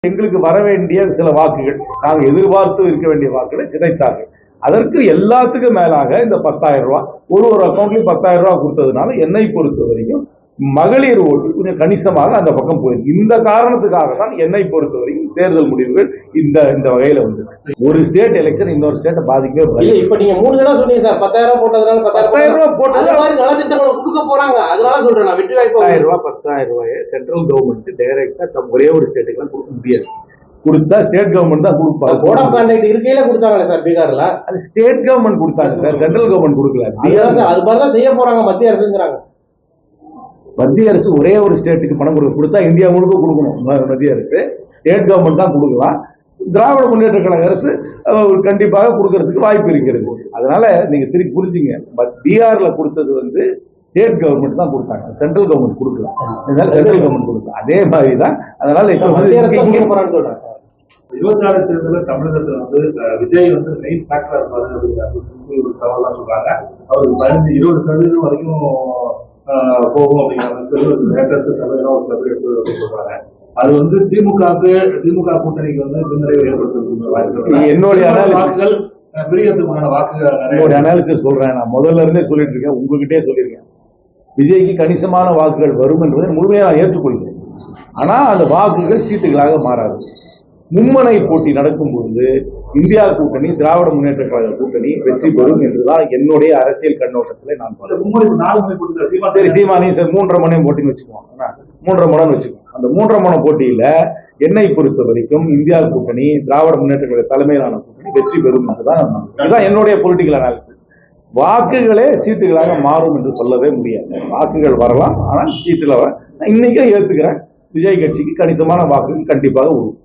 எங்களுக்கு வர வேண்டிய சில வாக்குகள், நாங்கள் எதிர்பார்த்து இருக்க வேண்டிய வாக்குகளை சிதைத்தார்கள். அதற்கு எல்லாத்துக்கும் மேலாக இந்த 10,000 ரூபாய் ஒரு அக்கௌண்ட்லயும் 10,000 ரூபாய் கொடுத்ததுனால என்னை பொறுத்த வரைக்கும் மகளிர் ஓட்டு கொஞ்சம் கணிசமாக அந்த பக்கம் போயிருக்கு. இந்த காரணத்துக்காக தான் என்னை பொறுத்த வரைக்கும் தேர்தல் முடிவுகள் இந்த வகையில வந்து ஒரு ஸ்டேட் எலெக்ஷன் இன்னொரு ஸ்டேட்டை பாதிக்கவே. இப்ப நீங்க 3 தடவை சொன்னீங்க சார், 10,000 ரூபாய் போட்டதுனால 10,000 ரூபாய் போட்டது நலத்திட்டங்களை கொடுக்க போறாங்க. அதனால சொல்றேன் நான், வெற்றி வாய்ப்பு 10,000 ரூபாய் சென்ட்ரல் கவர்மெண்ட் டைரக்டா ஒரே ஒரு ஸ்டேட்டுக்கு எல்லாம் கொடுக்க முடியாது. கொடுத்தா ஸ்டேட் கவர்மெண்ட் தான் கொடுப்பாங்க. கோட் ஆஃப் கான்டக்ட் இருக்கையில கொடுத்தாங்க சார் பீகார்ல. அது ஸ்டேட் கவர்மெண்ட் கொடுத்தாங்க சார், சென்ட்ரல் கவர்மெண்ட் கொடுக்கல. அது மாதிரிதான் செய்ய போறாங்க மத்திய அரசுங்கிறாங்க. மத்திய அரசு ஒரே ஒரு ஸ்டேட்டுக்கு பணம் கொடுத்தா இந்தியா முழுக்க கொடுக்கணும். மத்திய அரசு ஸ்டேட் கவர்மெண்ட் தான் கொடுக்கலாம். திராவிட முன்னேற்ற கழக அரசு கண்டிப்பாக கொடுக்கறதுக்கு வாய்ப்பு இருக்கிறது. அதனால நீங்க திருப்பி புரிஞ்சுங்க, பீகார்ல கொடுத்தது வந்து ஸ்டேட் கவர்மெண்ட் தான் கொடுத்தாங்க, சென்ட்ரல் கவர்மெண்ட் கொடுக்கலாம். அதனால சென்ட்ரல் கவர்மெண்ட் கொடுக்கும். அதே மாதிரி தான். அதனால இப்ப மத்திய அரசு சொல்றாங்க 26 தேர்தலில் தமிழகத்தில் வந்து விஜய் வந்து மெயின் ஃபேக்டரா இருப்பாரு அப்படின்னு ஒரு சவாலா சொல்றாங்க. அவருக்கு 15-20% வரைக்கும் போகும் அப்படிங்கிற சொல்றாங்க. அது வந்து திமுக கூட்டணிக்கு வந்து பின்னடைவு ஏற்படுத்தும். என்னுடைய அனாலிசிஸ் சொல்றேன். நான் முதல்ல இருந்தே சொல்லிட்டு இருக்கேன், உங்ககிட்டே சொல்லியிருக்கேன். விஜய்க்கு கணிசமான வாக்குகள் வரும் என்பதை முழுமையாக ஏற்றுக்கொள்கிறேன். ஆனா அந்த வாக்குகள் சீட்டுகளாக மாறாது. மும்மனை போட்டி நடக்கும் பொழுது இந்தியா கூட்டணி, திராவிட முன்னேற்ற கழக கூட்டணி வெற்றி பெறும் என்றுதான் என்னுடைய அரசியல் கண்ணோட்டத்தில் நான் சரி சீமானி சார் 3.5 மணி போட்டின்னு வச்சுக்குவோம். 3.5 மணி வச்சுக்குவோம். அந்த 3.5 மணி போட்டியில என்னை பொறுத்த வரைக்கும் இந்தியா கூட்டணி, திராவிட முன்னேற்ற கழக தலைமையிலான கூட்டணி வெற்றி பெறும் என்றுதான் இதுதான் என்னுடைய பொலிட்டிக்கல் அனாலிசிஸ். வாக்குகளே சீட்டுகளாக மாறும் என்று சொல்லவே முடியாது. வாக்குகள் வரலாம், ஆனால் சீட்டுல இன்னைக்கும் ஏத்துக்கிறேன், விஜய் கட்சிக்கு கணிசமான வாக்குகள் கண்டிப்பாக வரும்.